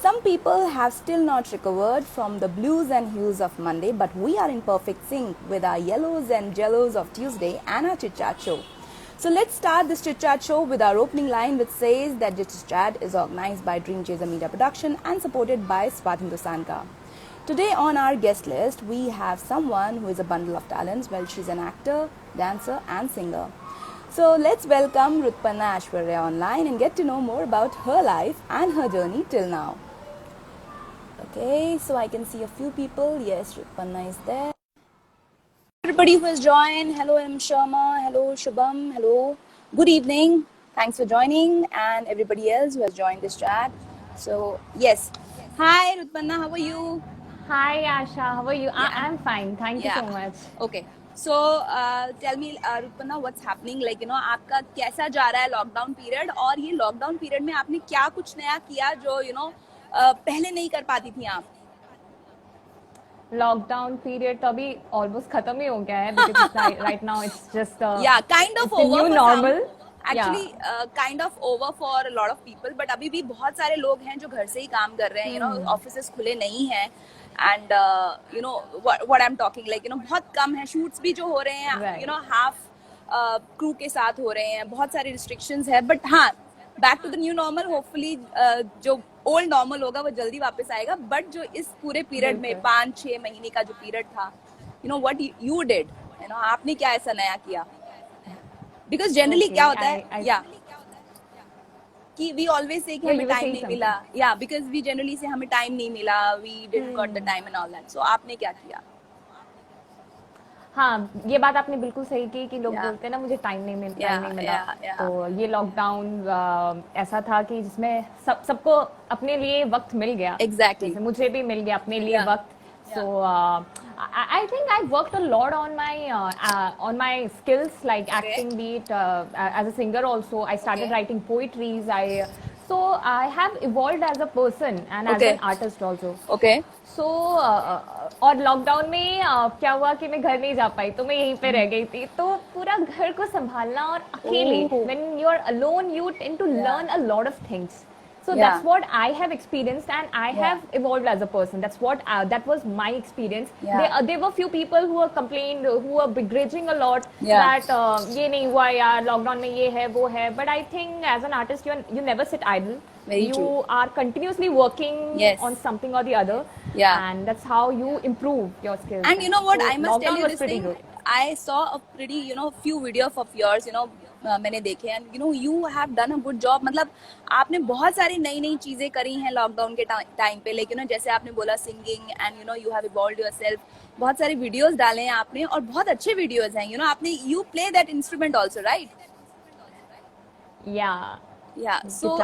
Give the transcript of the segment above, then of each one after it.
Some people have still not recovered from the blues and hues of Monday, but we are in perfect sync with our yellows and jellos of Tuesday and our chit chat show. So let's start this chit chat show with our opening line, which says that the chit chat is organized by Dream Chaser Media Production and supported by Swat Hindustanka. Ka. Today on our guest list, we have someone who is a bundle of talents. Well, she's an actor, dancer and singer. So let's welcome Rutpanna Ashwarya online and get to know more about her life and her journey till now. Okay, so I can see a few people. Yes, Rutpanna is there. Everybody who has joined, hello M. Sharma, hello Shubham, hello, good evening. Thanks for joining, and everybody else who has joined this chat. So yes, hi Rutpanna, how are you? Hi Asha, how are you? I'm fine, thank you so much. Okay. So tell me Rutpanna, what's happening? Like आपका कैसा जा रहा है lockdown period, और ये lockdown period में आपने क्या कुछ नया किया जो पहले नहीं कर पाती थी आप? लॉकडाउन पीरियड तो अभी ऑलमोस्ट खत्म ही हो गया है because right now it's just kind of it's the over new for normal. some. Actually kind of over for a lot of people, but अभी भी बहुत सारे लोग हैं जो घर से ही काम कर रहे हैं. ऑफिसेस खुले नहीं हैं, and what I'm talking, like बहुत कम है. शूट्स भी जो हो रहे हैं Right. हाफ क्रू के साथ हो रहे हैं. बहुत सारे रिस्ट्रिक्शंस है, बट हाँ, back to the new normal. Hopefully जो ओल्ड नॉर्मल होगा वो जल्दी वापस आएगा. बट जो इस पूरे पीरियड में 5-6 महीने का जो पीरियड था, व्हाट यू डिड, आपने क्या ऐसा नया किया? बिकॉज जनरली क्या होता है या कि वी ऑलवेज से कि हमें टाइम नहीं मिला, या बिकॉज वी जनरली से हमें टाइम नहीं मिला, we didn't got the time and all that. So आपने क्या किया? हाँ, ये बात आपने बिल्कुल सही की कि लोग बोलते हैं ना मुझे टाइम नहीं मिला. तो ये लॉकडाउन ऐसा था कि जिसमें सबको अपने लिए वक्त मिल गया. एग्जैक्टली. मुझे भी मिल गया अपने लिए वक्त. So I think I worked a lot on my skills, like acting, be it as a singer also. I started writing poetries. So I have evolved as a person and as an artist also. Okay. So और lockdown में क्या हुआ कि मैं घर नहीं जा पाई, तो मैं यहीं पे रह गई थी. तो पूरा घर को संभालना और अकेले, when you are alone, you tend to learn a lot of things. So that's what I have experienced, and I have evolved as a person. That was my experience. There were few people who were complained, who were begrudging a lot that ये नहीं हुआ यार, lockdown में ये है वो है. But I think as an artist you never sit idle. You are continuously working on something or the other. And that's how you improve your skills. And you know what, I must tell you this thing. I saw a pretty few videos of yours, मैंने देखे, and you have done a good job. मतलब आपने बहुत सारी नई नई चीजें करी हैं लॉकडाउन के टाइम पे. लेकिन जैसे आपने बोला singing, and you have evolved yourself. बहुत सारे वीडियोस डाले हैं आपने, और बहुत अच्छे वीडियोस हैं. आपने you play that instrument also, right? So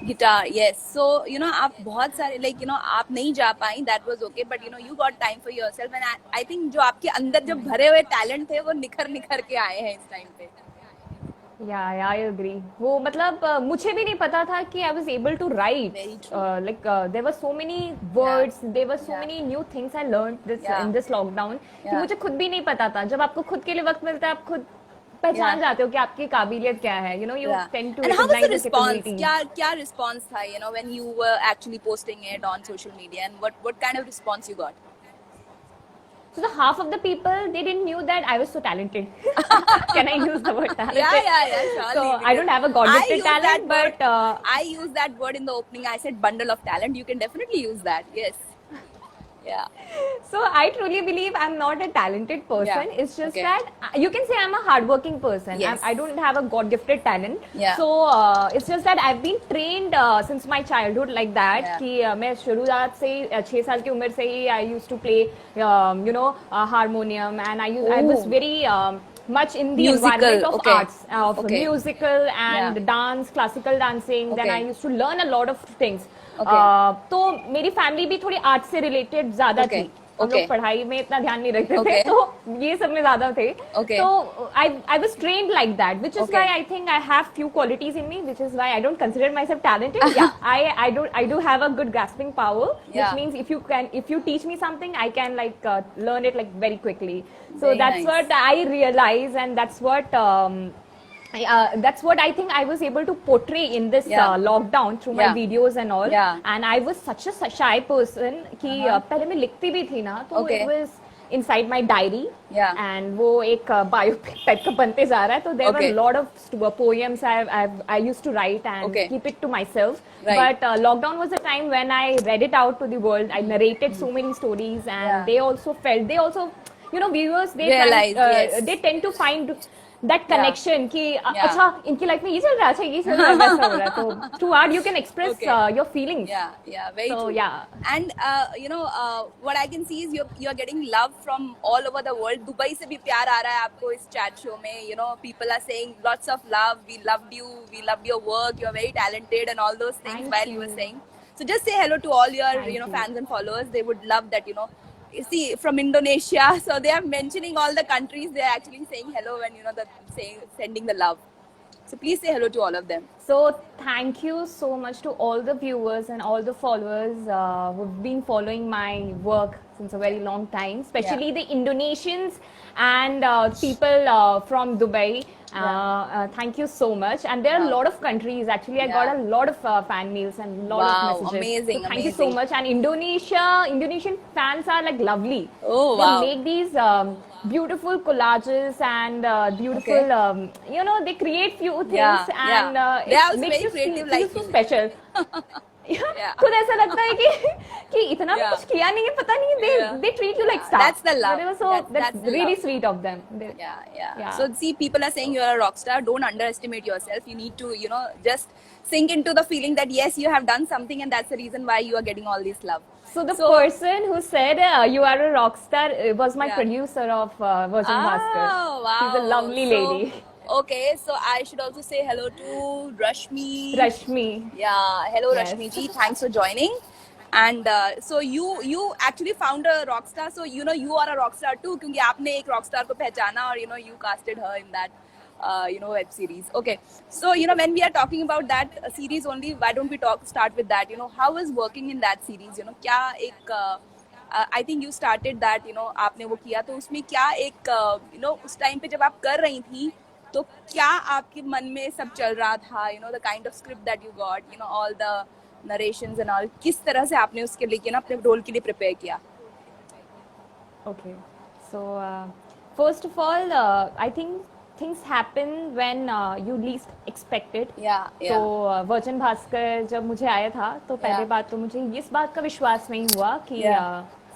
guitar, yes. So आप बहुत सारे like आप नहीं जा पाई, that was okay, but you got time for yourself, and I think जो आपके अंदर जो भरे हुए टैलेंट थे वो निखर के आए हैं इस टाइम पे. I agree. वो मतलब मुझे भी नहीं पता था कि I was able to write. Like there were so many words, there were so many new things I learned in this lockdown. कि मुझे खुद भी नहीं पता था. जब आपको खुद के लिए वक्त मिलता है, आप खुद पहचान जाते हो कि आपकी काबिलियत क्या है. You tend to recognize the capabilities. क्या response था when you were actually posting it on social media, and what kind of response you got? So the half of the people, they didn't knew that I was so talented. Can I use the word talented? Surely. So I don't have a God-gifted talent, but I used that word in the opening. I said bundle of talent. You can definitely use that. Yes. So I truly believe I'm not a talented person. It's just that you can say I'm a hardworking person. I don't have a God-gifted talent. So it's just that I've been trained since my childhood like that. कि मैं शुरुआत से 6 साल की उम्र से ही I used to play harmonium, and I was very much in the environment of arts, of musical and dance, classical dancing. Then I used to learn a lot of things. तो मेरी फैमिली भी थोड़ी art से related ज्यादा थी. हम लोग पढ़ाई में इतना ध्यान नहीं रखते थे, तो ये सब में ज्यादा थे. तो I was trained like that, which is why I think I have few qualities in me, which is why I don't consider myself talented. I do have a good grasping power, which means if you teach me something, I can like learn it like very quickly. So that's what I realize, and that's what That's what I think I was able to portray in this Yeah. lockdown through my Yeah. videos and all. Yeah. And I was such a shy person कि पहले मैं लिखती भी थी ना, तो Okay. it was inside my diary. Yeah. And वो एक biopic type का बनते जा रहा है, तो there were Okay. a lot of poems I used to write and Okay. keep it to myself. Right. But lockdown was a time when I read it out to the world. I narrated so many stories, and Yeah. they also felt, they also, viewers, Realized, yes. they tend to find that connection कि Yeah. अच्छा इनकी life में ये चल रहा है, अच्छा ये चल रहा है, वैसा हो रहा है, तो through art you can express Okay. your feelings. Yeah, very So, true. yeah. And what I can see is you're getting love from all over the world. Dubai से भी प्यार आ रहा है आपको इस chat show में. People are saying lots of love. We loved you. We loved your work. You're very talented and all those things. Thank while you were saying. So just say hello to all your Thank you. fans and followers. They would love that. You see, from Indonesia, so they are mentioning all the countries. They are actually saying hello and sending the love. So please say hello to all of them. So thank you so much to all the viewers and all the followers who've been following my work since a very long time, especially the Indonesians and people from Dubai. Thank you so much. And there are a lot of countries. Actually, I got a lot of fan mails and a lot of messages. Amazing, So thank you so amazing. much. And Indonesian fans are like lovely. Oh, they wow. make these beautiful collages and beautiful, they create few things and They are it also makes very you creative feel like so you. special. Yeah. खुद ऐसा लगता है कि इतना भी Yeah. कुछ किया नहीं है, पता नहीं, Yeah. they treat you like star. That's the love. So That's the really love. sweet of them. Yeah. So see, people are saying you're a rock star. Don't underestimate yourself. You need to, just sink into the feeling that yes, you have done something, and that's the reason why you are getting all this love. So the person who said you are a rock star was my Yeah. producer of Virgin Bhaskar. Oh, wow. She's a lovely lady. Okay, so I should also say hello to Rashmi. Rashmi. Yeah, hello Yes. Rashmi ji. Thanks for joining. And so you actually found a rock star. So you are a rock star too, क्योंकि आपने एक rock star को पहचाना और you casted her in that web series. Okay, so when we are talking about that series only, why don't we start with that? How is working in that series? क्या एक I think you started that. आपने वो किया, तो उसमें क्या एक उस टाइम पे जब आप कर रही थी, तो क्या आपके मन में सब चल रहा था? The kind of script that you got, all the narrations and all, किस तरह से आपने उसके लिए अपने रोल के लिए प्रिपेयर किया? Okay, so first of all, I think things happen when you least expect it. Yeah. तो वर्जन भास्कर जब मुझे आया था, तो पहले बात तो मुझे इस बात का विश्वास नहीं हुआ कि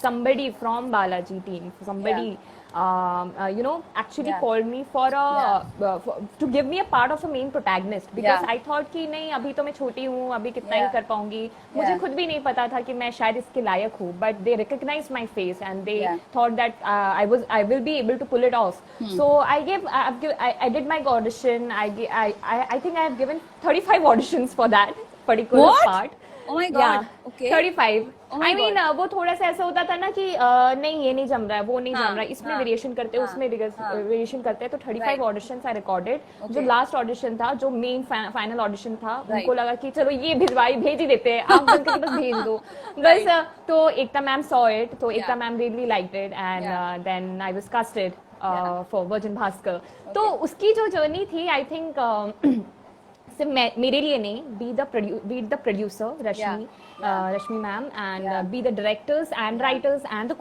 somebody from Balaji team, somebody actually called me for to give me a part of a main protagonist, because I thought कि नहीं, अभी तो मैं छोटी हूँ, अभी कितना ही कर पाऊंगी, मुझे खुद भी नहीं पता था कि मैं शायद इसके लायक हूँ, but they recognized my face and they thought that I will be able to pull it off. So I did my audition. I think I have given 35 auditions for that particular part. Oh my God. Okay. 35. Oh my I mean, God. वो थोड़ा सा ऐसा होता था ना कि नहीं, ये नहीं जम रहा है, वो नहीं जम रहा है, इसमें वेरिएशन करते हैं, उसमें वेरिएशन करते हैं, तो 35 ऑडिशंस आई रिकॉर्डेड. जो लास्ट ऑडिशन था, जो मेन फाइनल ऑडिशन था, उनको लगा कि चलो ये भेज ही देते हैं, आप बनकर बस भेज दो बस. तो एकता मैम सॉ इट, तो Ekta ma'am really liked it, and then I was casted for Virgin Bhaskar. तो उसकी जो जर्नी थी, आई थिंक सिर्फ मेरे लिए नहीं, be the producer Rashmi ma'am, and be the directors and writers and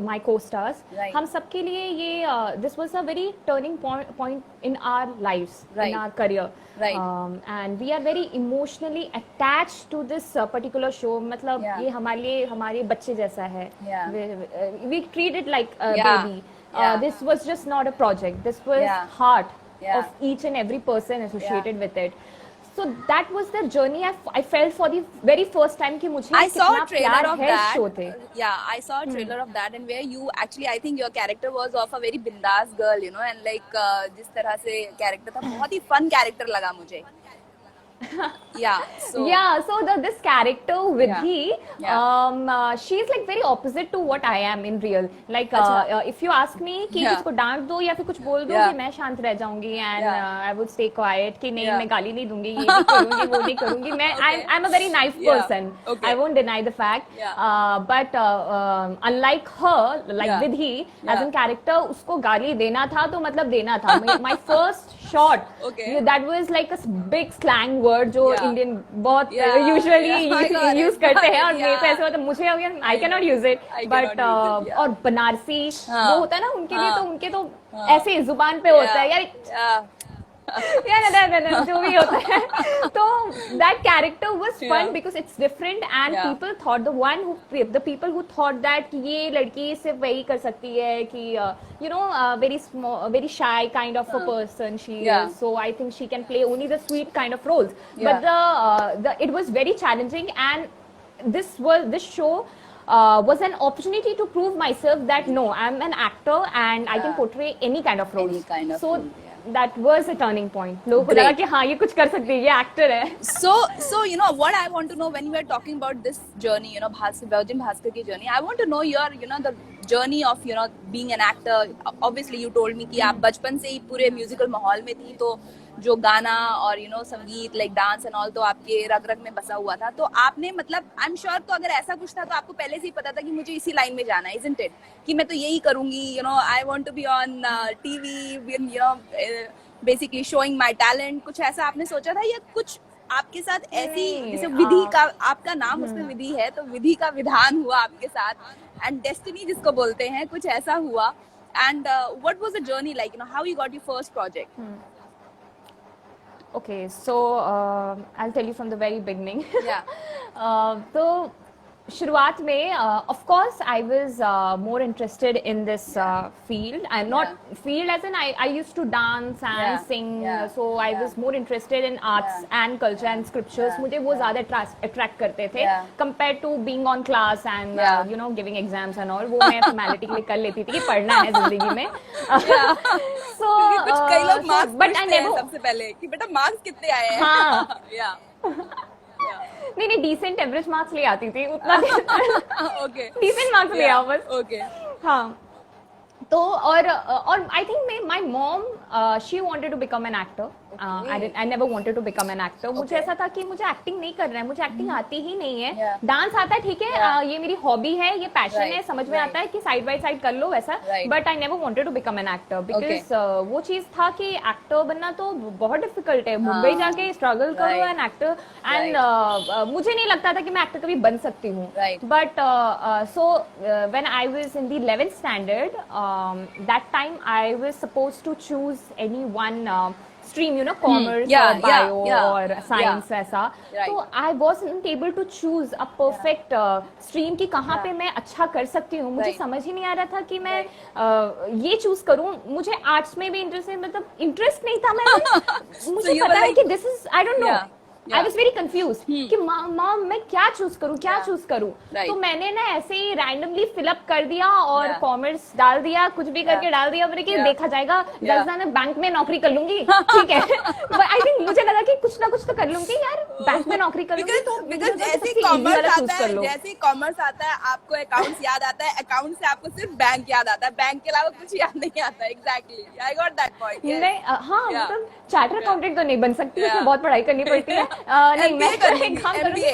my co-stars. हम सबके लिए ये this was a very turning point in our lives, in our career. And we are very emotionally attached to this particular show. मतलब ये हमारे बच्चे जैसा है. We treat it like a baby. This was just not a project. This was heart of each and every person associated with it. So that was the journey I felt for the very first time कि मुझे I saw a trailer of that. Show थे. Yeah, I saw a trailer of that, and where you actually, I think your character was of a very bindas girl, and like जिस तरह से character था, बहुत ही fun character लगा मुझे. Yeah. So Yeah, so this character Vidhi, Yeah. she's like very opposite to what I am in real. Like, अच्छा. if you ask me कि Yeah. इसको डांट दो या फिर कुछ बोल दो Yeah. कि मैं शांत रह जाऊंगी and Yeah. I would stay quiet कि नहीं Yeah. मैं गाली नहीं दूंगी, ये नहीं करूंगी, वो नहीं करूंगी. मैं Okay. I'm a very nice Yeah. person. Okay. I won't deny the fact. Yeah. But unlike her, like Yeah. Vidhi, as Yeah. in character, उसको गाली देना था तो मतलब देना था. My first shot, Okay. that was like a big slang word जो Yeah. Indian बहुत Yeah, usually yeah, I got use it, करते हैं और got it, मेरे को yeah. ऐसा होता है मुझे अगर आई can not use it I but cannot use it, yeah. और बनारसी हाँ. वो होता है ना उनके लिए हाँ. तो उनके तो हाँ. ऐसे जुबान पे होता है यार Yeah. यार जो भी होता है तो that character was fun Yeah. because it's different and Yeah. people thought the people who thought that कि ये लड़की सिर्फ वही कर सकती है कि you know very small very shy kind of a person she Yeah. is, so I think she can play only the sweet kind of roles. Yeah. But the it was very challenging and this show was an opportunity to prove myself that no, I'm an actor and I can Yeah. portray any kind of roles. Any kind of so role, yeah. that was a turning point. लोगों को Great. लगा कि हाँ ये कुछ कर सकती है, ये एक्टर है. So you know what I want to know when we are talking about this journey, you know, Virgin Bhaskar ki journey. I want to know your, you know, the journey of, you know, being an actor. Obviously, you told me कि आप बचपन से ही पूरे musical माहौल में थी, तो जो गाना और यू नो संगीत लाइक डांस एंड ऑल तो आपके रग रग में बसा हुआ था. तो आपने मतलब आई एम श्योर तो अगर ऐसा कुछ था तो आपको पहले से ही पता था कि मुझे इसी लाइन में जाना है, isn't it? कि मैं तो यही करूंगी, you know, I want to be on TV, you know, basically showing my talent. कुछ ऐसा आपने सोचा था या कुछ आपके साथ ऐसी नहीं, जैसे विधि का आपका नाम उसमें विधि है तो विधि का विधान हुआ आपके साथ एंड डेस्टिनी जिसको बोलते हैं, कुछ ऐसा हुआ. And what was the journey like, you know, how you got your first project? Okay, so I'll tell you from the very beginning. Yeah. तो शुरुआत में of course I was more interested in this field. I'm not field as in I used to dance and sing, so I was more interested in arts and culture and scriptures. मुझे वो ज़्यादा attract करते थे compared to being on class and you know giving exams and all. वो मैं formality के लिए कर लेती थी कि पढ़ना है जिंदगी में. So कुछ कई लोग मार्क्स but I never सबसे पहले कि बेटा मार्क्स कितने आए हैं. हाँ. या नहीं डिसेंट एवरेज मार्क्स ले आती थी उतना. ओके, डिसेंट मार्क्स ले आओ बस. ओके. हाँ तो और I think my mom she wanted to become an actor. I never wanted to become an actor. मुझे ऐसा था कि मुझे एक्टिंग नहीं करना है, मुझे एक्टिंग आती ही नहीं है. डांस आता है ठीक है, ये मेरी हॉबी है, ये पैशन है, समझ में आता है कि साइड बाय साइड कर लो वैसा. But I never wanted to become an actor because वो चीज था कि एक्टर बनना तो बहुत डिफिकल्ट है. मुंबई जाके स्ट्रगल करो एन एक्टर एंड मुझे नहीं लगता था कि मैं एक्टर कभी बन सकती हूँ. But so when I was in the 11th standard, that time I was supposed to choose any one stream, you know, commerce or bio or science ऐसा. तो I wasn't able to choose a perfect stream कि कहाँ पे मैं अच्छा कर सकती हूँ. मुझे समझ ही नहीं आ रहा था कि मैं ये चूज करूँ. मुझे आर्ट्स में भी इंटरेस्ट है, मतलब इंटरेस्ट नहीं था. मैं मुझे पता है कि this is I don't no. I was very confuse कि मॉम मैं क्या चूज करूँ, क्या चूज करूँ. तो मैंने ना ऐसे ही रैंडमली फिलअप कर दिया और कॉमर्स डाल दिया, कुछ भी करके डाल दिया. मैंने कि देखा जाएगा, मैं बैंक में नौकरी कर लूंगी, ठीक है. आई थिंक मुझे लगा कि कुछ ना कुछ तो कर लूंगी यार, बैंक में नौकरी कर लूंगी. तो जैसे ही कॉमर्स आता है आपको अकाउंट्स याद आता है, अकाउंट से आपको सिर्फ बैंक याद आता है, बैंक के अलावा कुछ याद नहीं आता. Exactly, I got that point. नहीं हाँ मतलब चार्टर अकाउंटेंट तो नहीं बन सकती, उसमें बहुत पढ़ाई करनी पड़ती है. नहीं मैं एक काम करूंगी,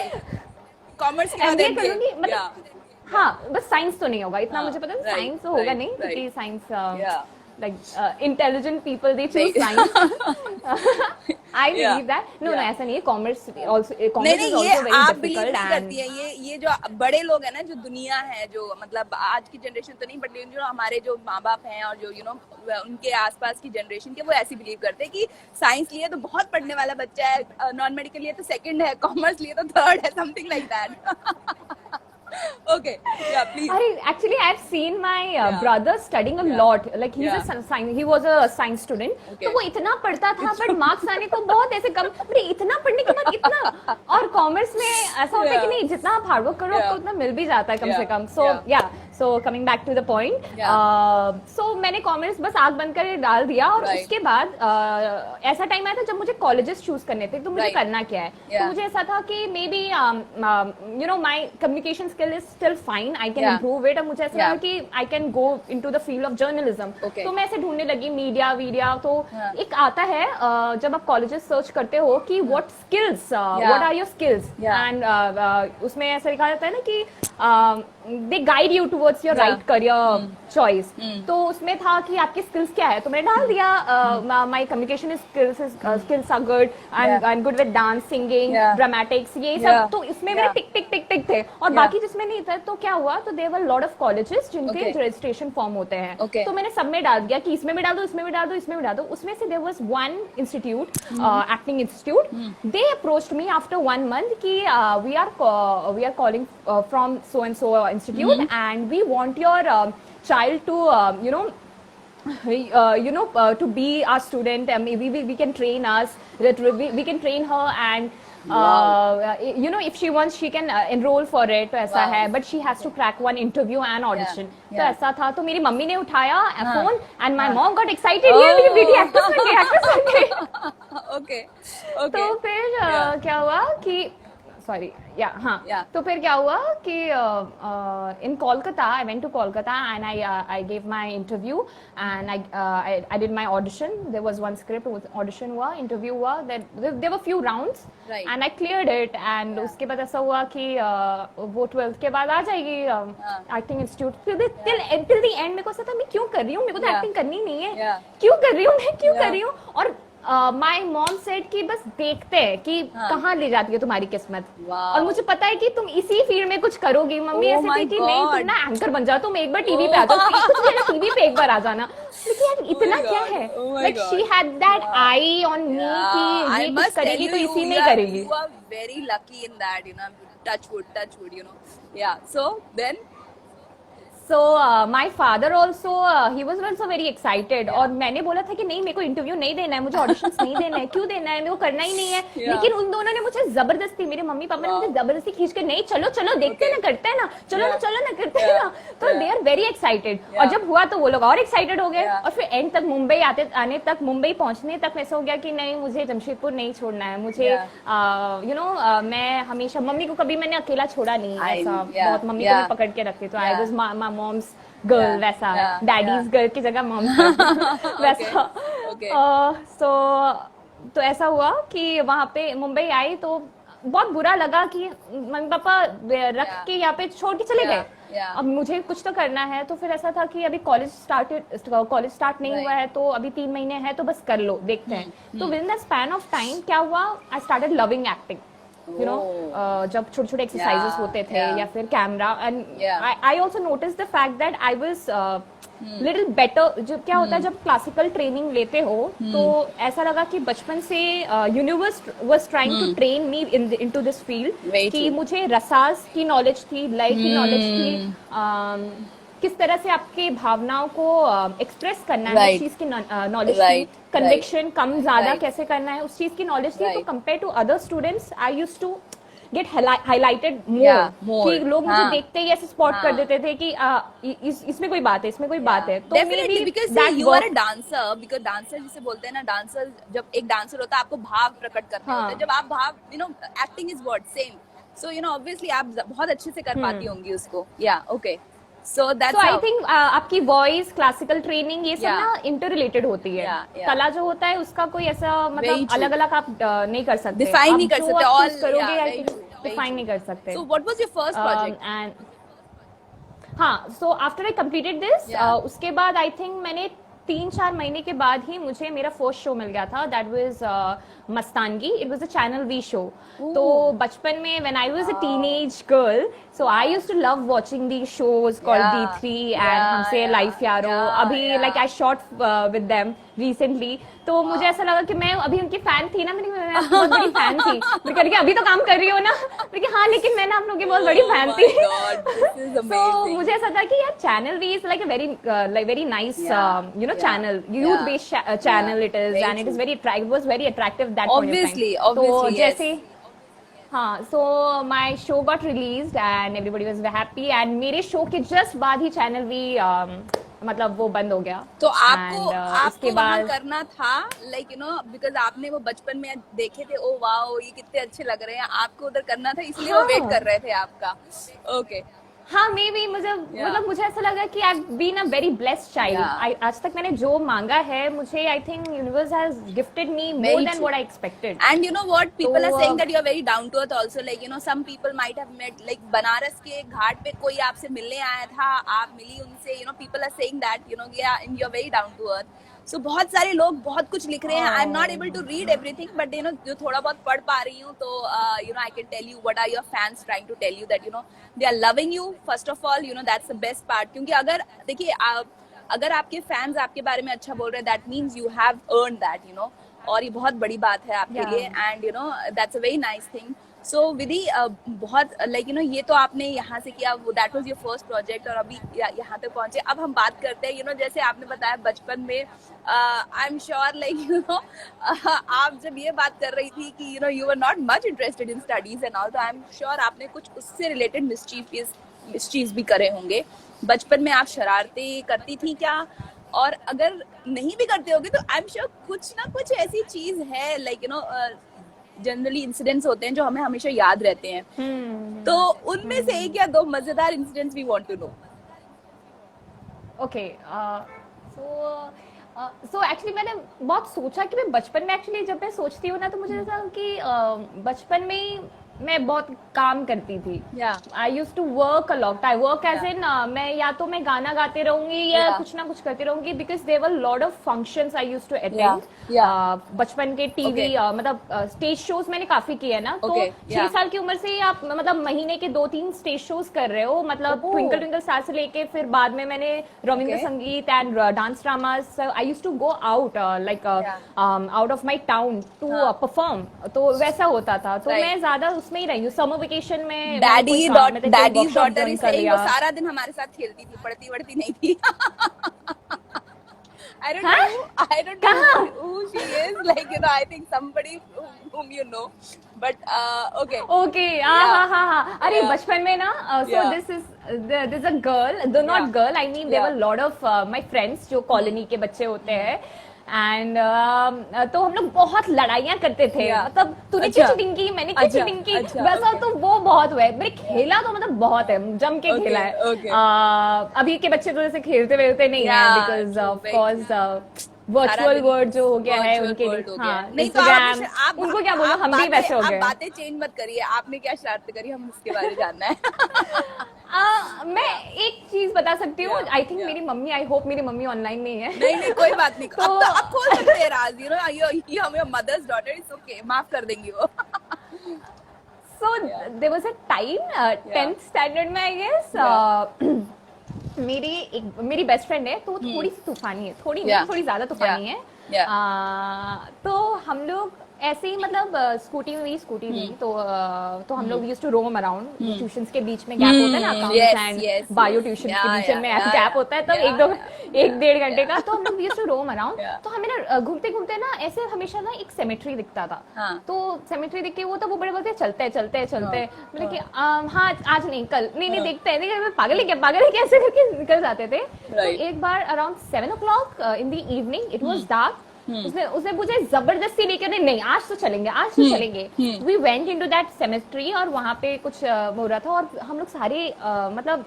कॉमर्स के एमबीए करूंगी. मतलब हाँ बस साइंस तो नहीं होगा इतना मुझे पता है. साइंस तो होगा नहीं क्योंकि science like intelligent people they choose science. I believe that. No, ऐसा नहीं है. Commerce also is also very difficult. And ये जो बड़े लोग हैं ना, जो दुनिया है, जो मतलब आज की जनरेशन तो नहीं बट जो हमारे जो माँ बाप हैं और जो यू नो उनके आसपास की जनरेशन के, वो ऐसी बिलीव करते हैं कि साइंस लिए तो बहुत पढ़ने वाला बच्चा है, नॉन मेडिकल लिए तो सेकंड है, कॉमर्स लिए तो थर्ड है, something like that. Okay, yeah, please. Actually, I've seen my brother studying a lot. Like he was a science student. तो वो इतना पढ़ता था, but marks आने को बहुत ऐसे कम. अरे इतना पढ़ने के बाद इतना. और कॉमर्स में ऐसा होता है कि नहीं, जितना आप हार्डवर्क करो आपको उतना मिल भी जाता है कम से कम. So So coming back to the point, so मैंने कॉमर्स बस आग बंद कर डाल दिया और उसके बाद ऐसा टाइम आया था जब मुझे कॉलेजेस चूज करने थे, तो मुझे करना क्या है, तो मुझे ऐसा था कि may be you know my communication skill is still fine, I can improve it, और मुझे ऐसा लगा कि I can go into the field of journalism. तो मैं ऐसे ढूंढने लगी मीडिया वीडिया, तो एक आता है जब आप कॉलेजेस सर्च करते हो कि what skills, what are your skills, and उसमें ऐसा लिखा जाता है ना कि they guide you towards your right career choice. तो उसमें था कि आपकी skills क्या है, तो मैंने डाल दिया my communication skills are good, I'm good with dance, singing, dramatics, ये सब, तो इसमें मेरे टिक टिक टिक टिक थे, और बाकी जिसमें नहीं था, तो क्या हुआ, तो there were lot of colleges जिनके registration form होते हैं, तो मैंने सब में डाल दिया कि इसमें भी डाल दो, इसमें भी डाल दो, इसमें भी डाल दो। उसमें से there was one institute, acting institute, they approached me after 1 month कि we are calling from so and so institute, and we want your child to to be our student, and maybe we can train us, we can train her, and you know if she wants she can enroll for it, तो ऐसा है, but she has to crack one interview and audition, तो ऐसा था। तो मेरी mummy ने उठाया phone, and my mom got excited, ये मेरी बेटी एक्ट्रेस बन गई, एक्ट्रेस बन गई। ओके तो फिर क्या हुआ कि तो फिर क्या हुआ कि in Kolkata, I went to Kolkata and I gave my interview, and I did my audition. There was one script, audition हुआ, interview हुआ, there were few rounds, and I cleared it, and उसके बाद ऐसा हुआ कि वो 12th के बाद आ जाएगी acting institute। till the end मेरे को ऐसा था मैं क्यों कर रही हूँ, मेरे को तो acting करनी नहीं है, क्यों कर रही हूँ मैं, क्यों कर रही हूँ। और माई मॉम सेड कि बस देखते हैं कि कहाँ ले जाती है तुम्हारी किस्मत, और मुझे पता है कि तुम इसी फील्ड में कुछ करोगी। मम्मी ऐसे थी कि नहीं तुम ना एंकर बन जाओ, तुम एक बार टीवी पे आ जाओ, कुछ मेरा टीवी पे एक बार आ जाना। लेकिन यार इतना क्या है, but she had that I on me कि ये कुछ करेगी तो इसी में करेगी। You are very lucky in that, you know, touch wood, you know. Yeah, so then So my father also he was also very excited, और मैंने बोला था कि नहीं मेरे को इंटरव्यू नहीं देना है, मुझे ऑडिशंस नहीं देना है, क्यों देना है, मेरे को करना ही नहीं है। लेकिन उन दोनों ने मुझे जबरदस्ती, मेरे मम्मी पापा ने मुझे जबरदस्ती खींच कर नहीं चलो चलो देखते हैं ना, करते हैं ना, चलो ना करते हैं ना, तो दे आर वेरी एक्साइटेड। और जब हुआ तो वो लोग और एक्साइटेड हो गए, और फिर एंड तक मुंबई पहुंचने तक ऐसा हो गया कि नहीं मुझे जमशेदपुर नहीं छोड़ना है, मुझे यू नो मैं हमेशा मम्मी को कभी मैंने अकेला छोड़ा नहीं, ऐसा बहुत मम्मी को भी पकड़ के रखती, तो आई वाज मॉम्स गर्ल, वैसा डैडीज गर्ल की जगह मॉम वैसा। तो ऐसा हुआ कि वहां पे मुंबई आई तो बहुत बुरा लगा कि मम्मी पापा रख के यहाँ पे छोड़ के चले गए, अब मुझे कुछ तो करना है। तो फिर ऐसा था कि अभी कॉलेज स्टार्ट नहीं हुआ है, तो अभी 3 महीने हैं, तो बस कर लो, देखते हैं। तो with in the span of time क्या हुआ, I started loving acting, you know जब छोटे छोटे एक्सरसाइजेस होते थे या फिर camera, and I also notice the fact that I was little better. जो क्या होता है जब क्लासिकल ट्रेनिंग लेते हो, तो ऐसा लगा कि बचपन से universe was trying to train me into this field, कि मुझे रसास की नॉलेज थी, लय की नॉलेज थी, किस तरह से आपकी भावनाओं को एक्सप्रेस करना है, उस चीज की नॉलेज थी, कन्विक्शन कम ज्यादा कैसे करना है, उस चीज की नॉलेज थी। तो compare to other students I used to get highlighted more, कि लोग मुझे देखते ही ऐसे स्पॉट कर देते थे कि इसमें कोई बात है, इसमें कोई बात है। तो definitely because you are a dancer, because dancer जिसे बोलते हैं ना, डांसर जब एक डांसर होता है आपको भाव प्रकट करना होता है, जब आप भाव, you know acting is what same, so you know obviously आप बहुत अच्छे से कर पाती होंगी उसको। या ओके, so I think आपकी वॉइस, क्लासिकल ट्रेनिंग, ये सब ना इंटर रिलेटेड होती है। कला जो होता है उसका कोई ऐसा मतलब अलग अलग आप नहीं कर सकते, डिफाइन नहीं कर सकते, ऑल करोगे डिफाइन नहीं कर सकते। So what was your first project? हाँ, so after I completed this, उसके बाद आई थिंक मैंने 3-4 महीने के बाद ही मुझे मेरा फर्स्ट शो मिल गया था, that was Mastaangi. It was a channel V show. तो बचपन में when I was a teenage girl, so I used to love watching the shows called D3 and Humse life Yaaro. अभी like I shot with them recently, तो मुझे ऐसा लगा कि मैं अभी उनकी फैन थी ना, मैं बहुत बड़ी फैन थी। मैं करके अभी तो काम कर रही हूँ ना, लेकिन हाँ, लेकिन मैं ना आप लोगों की बहुत बड़ी फैन थी। तो मुझे ऐसा था कि यार channel V is like a very nice you know channel, youth based channel it is, and it is very attractive, was very attractive that point of time. Obviously, तो जैसे हाँ, so my show got released and everybody was happy and मेरे show के just बाद ही channel भी मतलब वो बंद हो गया। तो आपको And, आपको इसके वहाँ बाद करना था, लाइक यू नो, बिकॉज आपने वो बचपन में देखे थे, ओ वाओ ये कितने अच्छे लग रहे हैं, आपको उधर करना था, इसलिए वो वेट हाँ कर रहे थे आपका। ओके। हाँ, मे बी मुझे मतलब मुझे ऐसा लगा कि I been a very blessed child. आज तक मैंने जो मांगा है मुझे, I think universe has gifted me more than what I expected. And you know what? People are तो saying that you are very down to earth also. Like, you know, some people might have met, like, Banaras के घाट पे कोई आपसे मिलने आया था, आप मिली उनसे, you know, people are saying that, you know, yeah, and you're very down to earth. So बहुत सारे लोग बहुत कुछ लिख रहे हैं. I'm not able to read everything, but you know, जो थोड़ा बहुत पढ़ पा रही हूँ, तो you know, I can tell you what are your fans trying to tell you, that you know they are loving you. First of all, you know, that's the best part. क्योंकि अगर देखिए अगर आपके फैंस आपके बारे में अच्छा बोल रहे हैं, that means you have earned that, you know. और ये बहुत बड़ी बात है आपके लिए, and you know that's a very nice thing. So Vidhi, बहुत लाइक यू नो, ये तो आपने यहाँ से किया, that was your first project, और अभी यहाँ तक पहुंचे। अब हम बात करते हैं, यू नो, जैसे आपने बताया बचपन में, I am sure like you know, आप जब ये बात कर रही थी कि you know you were not much interested in studies and all, तो आई एम श्योर आपने कुछ उससे रिलेटेड मिसचीज भी करे होंगे बचपन में। आप शरारतें करती थी क्या? और अगर नहीं भी करते होगे तो आई एम श्योर कुछ ना कुछ ऐसी चीज है, like you know, generally incidents होते हैं जो हमें हमेशा याद रहते हैं। तो उनमें से एक या दो मजेदार incidents we want to know. Okay, so actually मैंने बहुत सोचा कि मैं बचपन में, एक्चुअली जब मैं सोचती हूँ ना, तो मुझे ऐसा कि बचपन में मैं बहुत काम करती थी। I use to work a lot. I work as in, मैं या तो मैं गाना गाते रहूंगी या कुछ ना कुछ करती रहूंगी, because there were lot of functions I use to attend. बचपन के टीवी मतलब स्टेज शोज मैंने काफी किए ना। तो 6 साल की उम्र से ही आप मतलब महीने के 2-3 स्टेज शोज कर रहे हो, मतलब ट्विंकल ट्विंकल स्टार से लेके फिर बाद में मैंने Rabindra Sangeet and dance dramas. I use to go out like out of my town to perform, तो वैसा होता था। तो मैं ज्यादा में ही रही हूँ। समर वेकेशन में डैडी डॉटर वो सारा दिन हमारे साथ खेलती थी, पढ़ती वढ़ती नहीं थी। I don't know who she is, like you know, I think somebody whom you know, but okay. हाँ। अरे बचपन में ना, so this is a girl, though not girl, I mean there were a lot of my friends जो colony के बच्चे होते हैं, एंड तो हम लोग बहुत लड़ाइयाँ करते थे। मतलब तूने चीटिंग की, मैंने चीटिंग की, वैसा तो वो बहुत हुआ है। मेरे खेला तो मतलब बहुत है, जम के खेला है। अभी के बच्चे तो जैसे खेलते वेलते नहीं है, because of course virtual world जो हो गया है उनके लिए। हाँ, इंस्टाग्राम, उनको क्या बोलो, हम भी वैसे हो गए। बातें चेंज मत करिए, आपने क्या शरारत करी, हम उसके बारे में जानना है। मैं एक चीज बता सकती हूँ। आई थिंक मेरी मम्मी, आई होप मेरी मम्मी ऑनलाइन नहीं है। नहीं कोई बात नहीं। तो अब खोल सकते हैं राज, यू नो, हम your mother's daughter, it's okay, माफ कर देंगी वो। So there was a time 10th standard में, आई गेस, मेरी बेस्ट फ्रेंड है, तो थोड़ी सी तूफानी है, थोड़ी ज्यादा तूफानी है। तो हम लोग ऐसे ही मतलब स्कूटी थी, तो हम लोग used to roam around. Tuitions के बीच में गैप होता है ना, अकाउंट्स एंड बायो ट्यूशन के बीच में गैप होता है, तो 1-1.5 घंटे का। तो हम लोग यूज्ड टू रोम अराउंड। तो हमें ना घूमते घूमते ना ऐसे हमेशा ना एक सेमेट्री दिखता था। तो सेमेट्री दिख के वो तो वो बड़े बोलते चलते मतलब कि हाँ आज नहीं, कल नहीं देखते हैं, पागल है क्या, ऐसे करके निकल जाते थे। तो एक बार around 7 o'clock in the evening, it was dark, उसने मुझे जबरदस्ती लेकर, नहीं आज तो चलेंगे। वी वेंट इनटू दैट सेमेस्ट्री, और वहां पे कुछ हो रहा था, और हम लोग सारे मतलब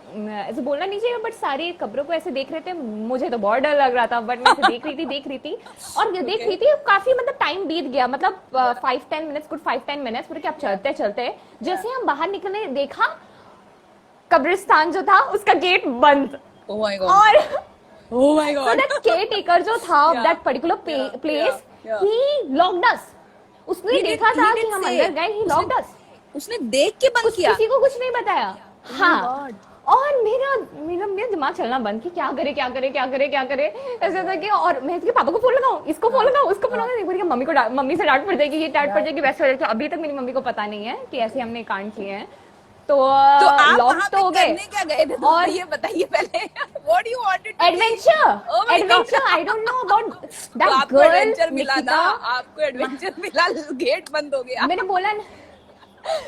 ऐसे बोलना नहीं चाहिए, बट सारे कब्रों को ऐसे देख रहे थे। मुझे तो बहुत डर लग रहा था, बट मैं ऐसे देख रही थी और देख रही थी। काफी मतलब टाइम बीत गया, मतलब 5-10 मिनट्स, कुछ 5-10 मिनट्स, फिर अब चलते जैसे हम बाहर निकलने देखा, कब्रिस्तान जो था उसका गेट बंद। Oh my God. So that caretaker जो था of that particular place, he locked us. उसने देखा था कि हम अंदर गए, he locked us. उसने देख के बंद किया, किसी को कुछ नहीं बताया। हाँ, और मेरा दिमाग चलना बंद कि क्या करे ऐसा था कि, और मैं इसके पापा को फोन लगाऊं, इसको फोन लगाऊं, मम्मी से डांट पड़ जाएगी, वैसे हो जाएगी। अभी तक मेरी मम्मी को पता नहीं है कि ऐसे हमने कांड किए हैं। तो आप लॉक तो हो गए। क्या गए थे? और ये बताइए पहले, what you wanted to adventure, I don't know about that girl. Adventure मिला ना, आपको एडवेंचर मिला, गेट बंद हो गया। मैंने बोला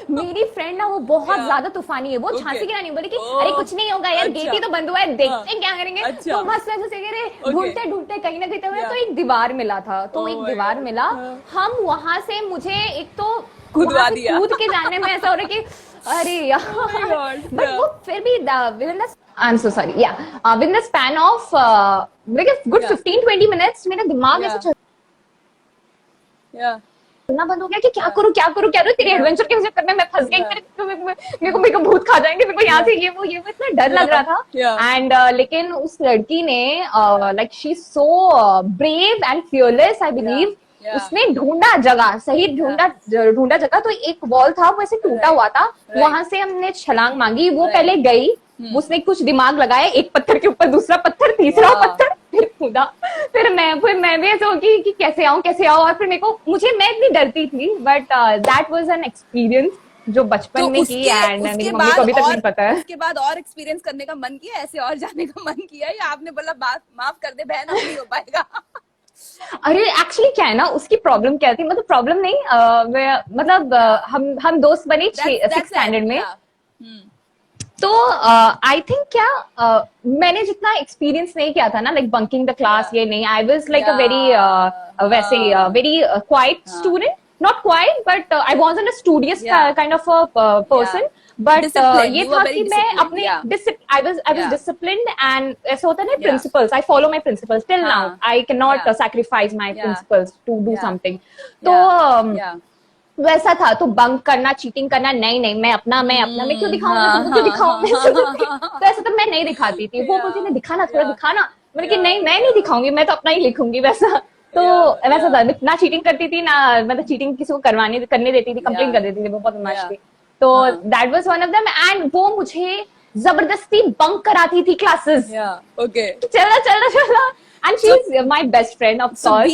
मेरी फ्रेंड ना वो बहुत Yeah. ज्यादा तूफानी है, वो Okay. झांसी की रानी बोली कि Oh. अरे कुछ नहीं होगा यार, अच्छा. गेट ही तो बंद हुआ है, देखते हाँ. हैं क्या करेंगे। अच्छा. तो मस्त है जैसे कह रहे Okay. ढूंढते ढूंढते कहीं ना कहीं तो Yeah. तो एक दीवार मिला था, तो Oh एक my दीवार God. मिला, हाँ. हम वहां से मुझे एक तो कूदवा वहां से दिया. कूद के जाने में ऐसा हो रहा है कि अरे Oh my यार, God. But Yeah. वो फिर भी within the I'm so sorry, yeah, within the span of like a good Yeah. 15-20 minutes मेरा दिमाग Yeah. ऐसे Yeah. चलना बंद हो गया कि क्या करूं क्या करूं क्या करूं, तेरे Yeah. एडवेंचर के चक्कर में मैं फंस गई, Yeah. मेरे को भूत खा जाएंगे, मेरे को यहाँ से ये वो इतना डर लग रहा था। Yeah. एंड लेकिन उस लड़की ने like she so brave and fearless I believe, Yeah. उसने ढूंढा जगह, सही ढूंढा जगह। तो एक वॉल था वो ऐसे टूटा हुआ था, Right. वहां से हमने छलांग मांगी, वो Right. पहले गई, उसने कुछ दिमाग लगाया, एक पत्थर के ऊपर दूसरा पत्थर, तीसरा Yeah. पत्थर, फिर कूदा, फिर मैं भी ऐसे होगी कि कैसे आऊं, और फिर मैं इतनी डरती थी, but that was an experience जो बचपन में की, एंड मेरी मम्मी को अभी तक नहीं पता है। उसके बाद और एक्सपीरियंस करने का मन किया, ऐसे और जाने का मन किया, या आपने बोला बात माफ कर दे बहन, अब नहीं हो पाएगा? अरे एक्चुअली क्या है ना, उसकी प्रॉब्लम क्या थी, मतलब प्रॉब्लम नहीं, मतलब हम दोस्त बने सिक्स स्टैंडर्ड में। तो आई थिंक क्या मैंने जितना एक्सपीरियंस नहीं किया था ना, लाइक बंकिंग द क्लास, ये नहीं, I was like a very वैसे very quiet student, not quiet but I wasn't a studious kind of a person, but ये था कि मैं अपने आई वाज डिसिप्लिन्ड, एंड ऐसा होता है ना principles, I follow my principles till now, I can not sacrifice my principles to do something. तो वैसा था, तो बंक करना, चीटिंग करना, नहीं मैं अपना मैं क्यों दिखाऊं, मैं तुमको क्यों दिखाऊं, तो ऐसा तो मैं नहीं दिखाती थी। वो बोलती दिखाना, थोड़ा दिखाना, मैंने कि नहीं मैं नहीं दिखाऊंगी, मैं तो अपना ही लिखूंगी वैसा। तो वैसा था, ना चीटिंग करती थी ना, मतलब चीटिंग किसी को करने देती थी, कंप्लेन कर देती थी, वो बहुत बदमाश थी। तो that was one of them, and वो मुझे जबरदस्ती बंक कराती थी क्लासेस, चला, and she is my best friend of course.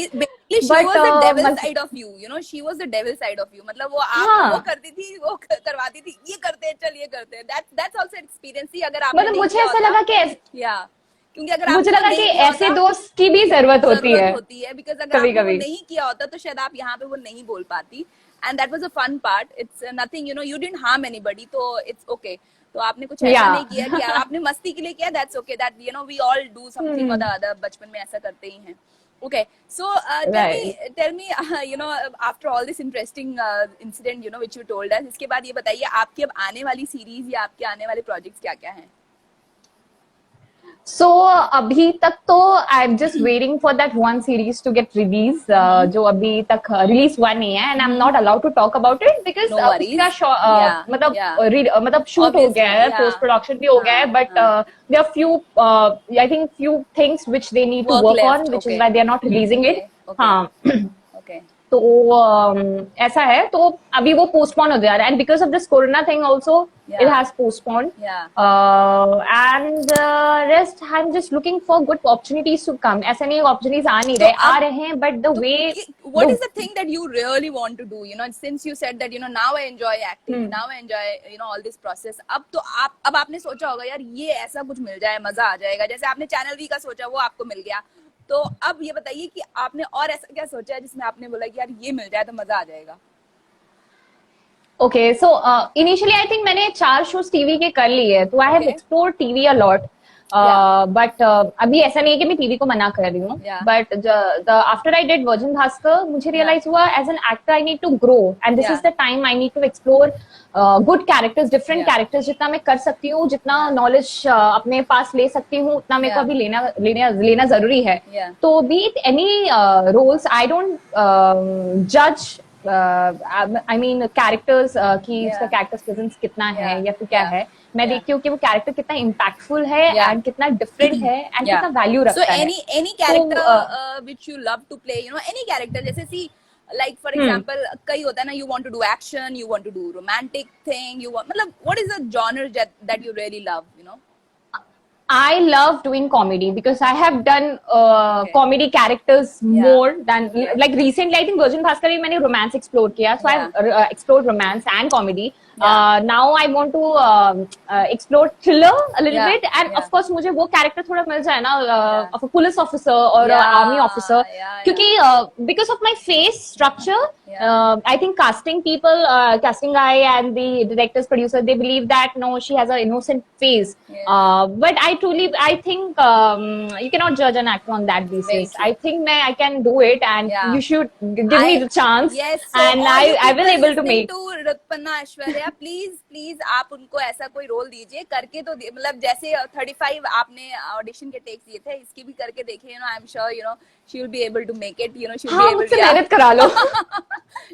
She was the devil side of you, you know, she was the devil side of you, मतलब वो आप वो करती थी, वो करवाती थी, ये करते हैं, चल ये करते हैं, that's also experience ही, अगर आप मतलब मुझे ऐसा लगा कि क्योंकि अगर मुझे लगा कि ऐसे दोस्त की भी जरूरत होती है, बिकॉज अगर आपने वो नहीं किया होता तो शायद आप यहाँ पे वो नहीं बोल पाती, and that was a fun part, it's nothing, you know, you didn't harm anybody, तो इट्स ओके। तो आपने कुछ ऐसा नहीं किया कि आपने मस्ती के लिए किया, that's okay, that you know we all do something or the other, बचपन में ऐसा करते ही हैं। Okay, so tell me, you know, after all this interesting incident, you know, which you told us, इसके बाद ये बताइए आपकी अब आने वाली सीरीज या आपके आने वाले प्रोजेक्ट्स क्या क्या हैं? So अभी तक तो I am just waiting for that one series to get release, जो अभी तक रिलीज हुआ नहीं है, and I am not allowed to talk about it because मतलब शूट हो गया है, पोस्ट प्रोडक्शन भी हो गया है, but there are few I think few things which they need to work on, which is why they are not releasing it. हाँ, तो ऐसा है, तो अभी वो पोस्टपोन हो जा रहा है, and because of this corona thing also it has postponed, and rest I am just looking for good opportunities to come. ऐसा नहीं अपॉर्चुनिटीज आ नहीं रहे, आ रहे हैं, but the way what is the thing that you really want to do, you know, since you said that you know now I enjoy acting, now I enjoy you know all this process, अब तो अब आपने सोचा होगा यार ये ऐसा कुछ मिल जाए मजा आ जाएगा, जैसे आपने चैनल वी का सोचा वो आपको मिल गया, तो अब ये बताइए कि आपने और ऐसा क्या सोचा है जिसमें आपने बोला कि यार ये मिल जाए तो मजा आ जाएगा? Okay, so initially I think मैंने 4 shows TV के कर लिए, तो I have explored TV a lot. But अभी ऐसा नहीं है कि मैं टीवी को मना कर रही हूँ, but after I did Virgin Bhaskar मुझे रियलाइज हुआ as an actor I need to grow, and this is the time I need to explore good characters, different characters, जितना मैं कर सकती हूँ, जितना नॉलेज अपने पास ले सकती हूँ, उतना मेरे को अभी लेना जरूरी है। तो be it any roles, I don't जज आई मीन कैरेक्टर्स की उसका कैरेक्टर्स प्रेजेंस कितना है या फिर क्या है, मैं देखती हूँ कि वो कैरेक्टर कितना इम्पैक्टफुल है एंड कितना डिफरेंट है एंड कितना वैल्यू रखता है। So any character which you love to play, you know, any character, जैसे see like for example कई होता है ना, you want to do action, you want to do romantic thing, you want, मतलब what is the genre that you really love, you know? I love doing comedy because I have done comedy characters more than like recently I think Virgin Bhaskar में मैंने romance explore किया, so I have explored romance and comedy. Now I want to explore thriller a little bit, and of course मुझे वो character थोड़ा मिल जाए ना of a police officer or army officer, क्योंकि because of my face structure I think casting people, casting guy and the directors, producer, they believe that no, she has an innocent face. But I think you cannot judge an actor on that basis. true. I think I can do it, and you should give me the chance, Yes, so and all you I will people able to listening make. to Rituparna Aishwarya, please आप उनको ऐसा कोई role दीजिए, करके तो मतलब जैसे 35 आपने ऑडिशन के टेक्स दिए थे, इसकी भी करके देखिए, I am sure she will be able to make it, she will be able मुझसे मेहनत करा लो.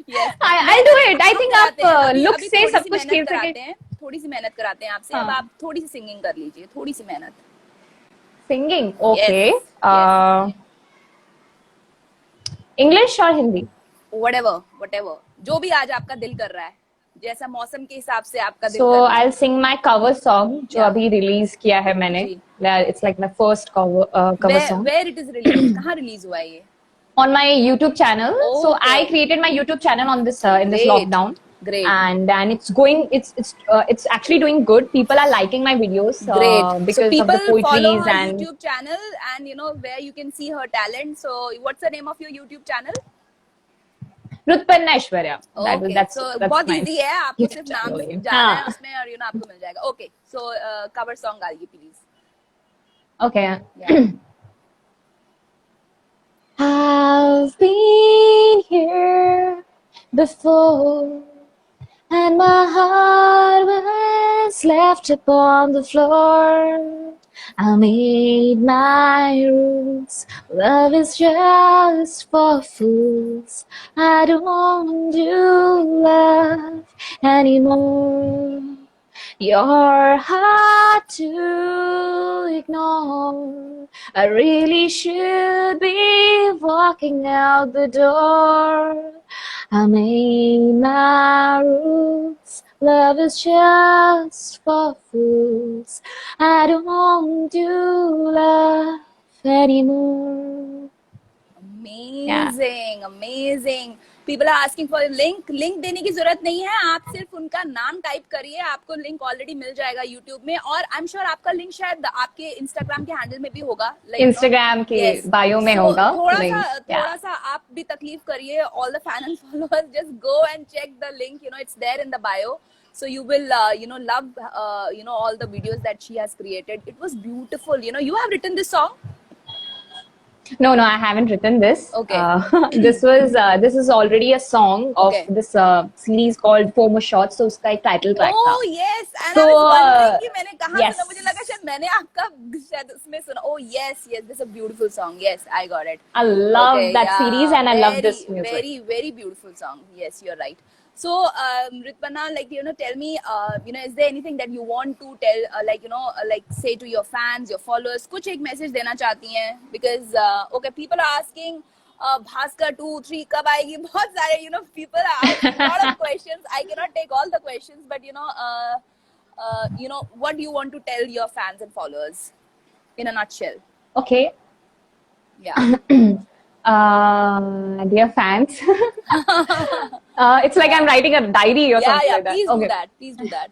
yes, I'll do it. I think आप look से सब कुछ खेल सके. थोड़ी सी मेहनत कराते हैं आपसे. अब आप थोड़ी सी सिंगिंग कर लीजिए, थोड़ी सी मेहनत. Singing, okay. Yes. English और हिंदी? whatever जो भी आज आपका दिल कर रहा है, जैसा मौसम के हिसाब से आपका दिल So कर रहा है. I'll sing my cover song जो अभी रिलीज किया है मैंने. It's like my first cover song. Where it is released? कहाँ रिलीज हुआ है ये? On my YouTube channel. Oh, so okay. I created my YouTube channel on this in this lockdown. Great. And it's actually doing good. People are liking my videos. Great. Because so people of the follow poetries her and YouTube channel, and where you can see her talent. So what's the name of your YouTube channel? Rituparna Aishwarya. Okay. That's बहुत my easy है, आपको YouTube सिर्फ नाम channel. जाना है उसमें और आपको मिल जाएगा. Okay. So cover song गाइए please. Okay. Yeah. I've been here before, and my heart was left upon the floor. I made my rules. Love is just for fools. I don't do love anymore. You're hard to ignore. I really should be walking out the door. I made my rules. Love is just for fools. I don't do love anymore. Amazing. People are asking for a link देने की जरूरत नहीं है, आप सिर्फ उनका नाम type करिए, आपको लिंक ऑलरेडी मिल जाएगा YouTube में. और आई एम श्योर आपका लिंक शायद आपके Instagram के हैंडल में भी होगा, Instagram के बायो में होगा. थोड़ा सा आप भी तकलीफ करिए. All the fan and followers, just go and check the link. It's there in the bio. So you will love all the videos that she has created. It was beautiful. You have written this song? No, I haven't written this. Okay. This is already a song of this series called 4 More Shots. So उसका एक title track था. Oh yes. And so, I was wondering कि मैंने कहाँ सुना, मुझे लगा शायद मैंने आपका शायद उसमें सुना. Oh yes, this is a beautiful song. Yes, I got it. I love that series and I love this music. Very, very beautiful song. Yes, you're right. So, Ritpana, tell me, is there anything that you want to tell, say to your fans, your followers? कुछ एक message देना चाहती हैं? Because, people are asking, Bhaskar 2, 3 कब आएगी? बहुत सारे, people are asking a lot of questions. I cannot take all the questions, but, what do you want to tell your fans and followers in a nutshell? Okay. Yeah. Dear fans, it's like I'm writing a diary or something like that. Please do that.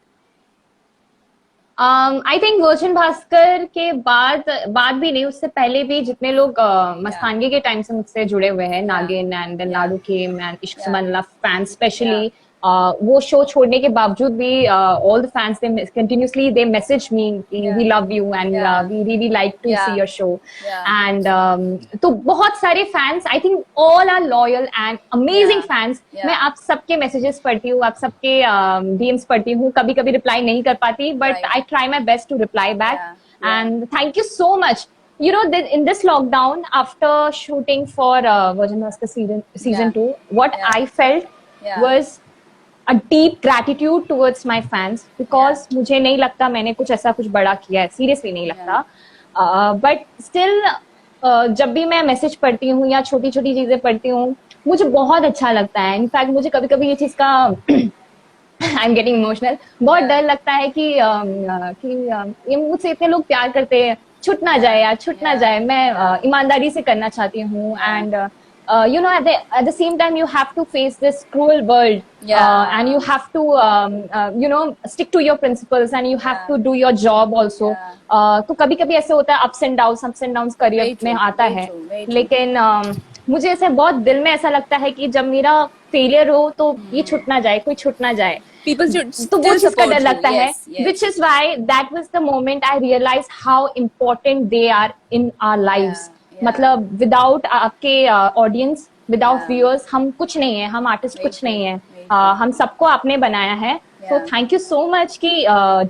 I think Virgin Bhaskar के बाद भी नहीं, उससे पहले भी जितने लोग मस्तानगी के टाइम से मुझसे जुड़े हुए हैं, नागिन and then Ladu came and Ishq Subhanallah fans especially, वो शो छोड़ने के बावजूद भी all the fans they message me, we love you and we really like to see your show. And तो बहुत सारे fans, I think all are loyal and amazing fans. मैं आप सबके messages पढ़ती हूँ, आप सबके DMs पढ़ती हूँ, कभी कभी reply नहीं कर पाती, but I try my best to reply back. And thank you so much. In this lockdown, after shooting for Virgin Bhaskar season 2, what I felt was a deep gratitude towards my fans, because मुझे नहीं लगता मैंने कुछ बड़ा किया है, seriously नहीं लगता. But still, जब भी मैं मैसेज पढ़ती हूँ या छोटी छोटी चीजें पढ़ती हूँ, मुझे बहुत अच्छा लगता है. इनफैक्ट मुझे कभी कभी ये चीज का आई एम गेटिंग इमोशनल, बहुत डर लगता है कि ये मुझसे इतने लोग प्यार करते हैं, छूट ना जाए. मैं ईमानदारी से करना चाहती हूँ. And at the same time you have to face this cruel world, and you have to stick to your principles and you have to do your job also. तो कभी कभी ऐसे होता है, ups and downs करियर में आता है. लेकिन मुझे ऐसे बहुत दिल में ऐसा लगता है कि जब मेरा फेलियर हो तो ये छूट ना जाए, कोई छूट ना जाए, People should तो वो still चीज का support डर you. लगता है. Yes, yes. Which is why that was the moment I realized how important they are in our lives. Yeah, yeah. मतलब विदाउट आपके ऑडियंस, विदाउट Yeah. व्यूअर्स हम कुछ नहीं है, हम आर्टिस्ट Very कुछ true, नहीं है. very true. हम सबको आपने बनाया है. सो Yeah. Thank you so much कि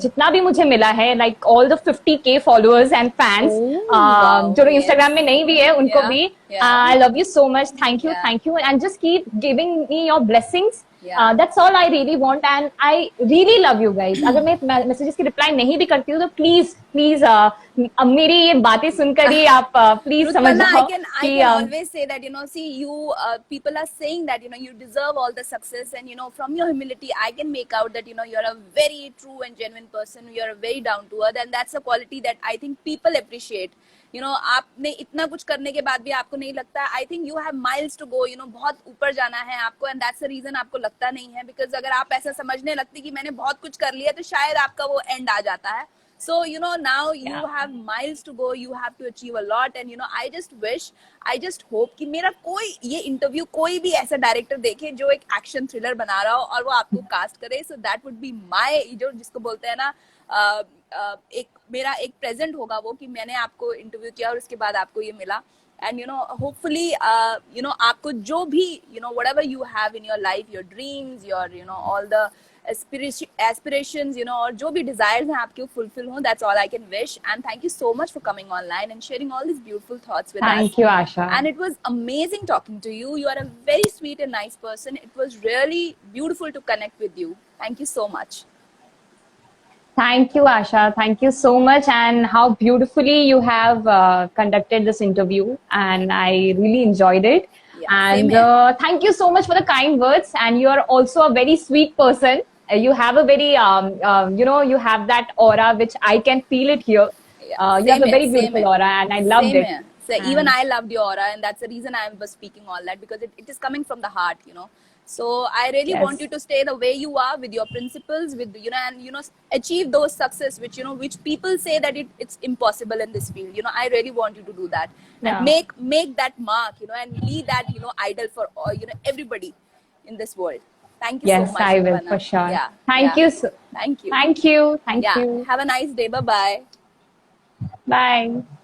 जितना भी मुझे मिला है, like all the 50K followers and fans, Oh, wow, जो yes. इंस्टाग्राम में नहीं भी है उनको Yeah, भी, yeah. I love you so much. Thank you, Yeah. Thank you, and just keep giving me your blessings. Yeah. That's all I really want, and I really love you guys. अगर मैं messages की reply नहीं भी करती हूँ तो please please मेरी ये बातें सुनकर ही आप प्लीज समझ Rutpana, जाओ I कि can always say that, you know, see, you people are saying that, you know, you deserve all the success, and you know, from your humility, I can make out that, you know, you're a very true and genuine person. You're a very down to earth, and that's a quality that I think people appreciate. You know, आपने इतना कुछ करने के बाद भी आपको नहीं लगता, I think you have miles to go, you know, बहुत ऊपर जाना है आपको, and that's the reason आपको लगता नहीं है, because अगर आप ऐसा समझने लगती कि मैंने बहुत कुछ कर लिया तो शायद आपका वो एंड आ जाता है. So, you know, now you Yeah. have miles to go, you have to achieve a lot, and you know, I just hope कि मेरा कोई ये इंटरव्यू कोई भी ऐसा डायरेक्टर देखे जो एक एक्शन थ्रिलर बना रहा हो और वो आपको कास्ट करे. So that would be my, जो जिसको बोलते हैं ना, एक मेरा एक प्रेजेंट होगा वो, कि मैंने आपको इंटरव्यू किया और उसके बाद आपको ये मिला. And you know, hopefully, you know, आपको जो भी, you know, whatever you have in your life, your dreams, your, you know, all the aspirations, you know, और जो भी desires हैं आपके, fulfill हो. That's all I can wish. And thank you so much for coming online and sharing all these beautiful thoughts with us. Thank you, Asha. And it was amazing talking to you. You are a very sweet and nice person. It was really beautiful to connect with you. Thank you so much. Thank you, Asha. Thank you so much, and how beautifully you have conducted this interview, and I really enjoyed it. Yeah, and same here. thank you so much for the kind words. And you are also a very sweet person. You have a very, you know, you have that aura which I can feel it here. Yeah, You have a same very here, beautiful same here. aura, and I loved Same it. here. So even I loved your aura, and that's the reason I was speaking all that, because it is coming from the heart, you know. So I really Yes. want you to stay the way you are, with your principles, with, you know, and you know, achieve those success which, you know, which people say that it's impossible in this field. You know, I really want you to do that. Yeah. And make that mark, you know, and be that, you know, idol for all, you know, everybody in this world. Thank you Yes, so much. I will, Rupana. for sure. Yeah. Thank yeah. you. So, Thank you. thank you. Thank Yeah. you. Have a nice day. Bye bye. Bye.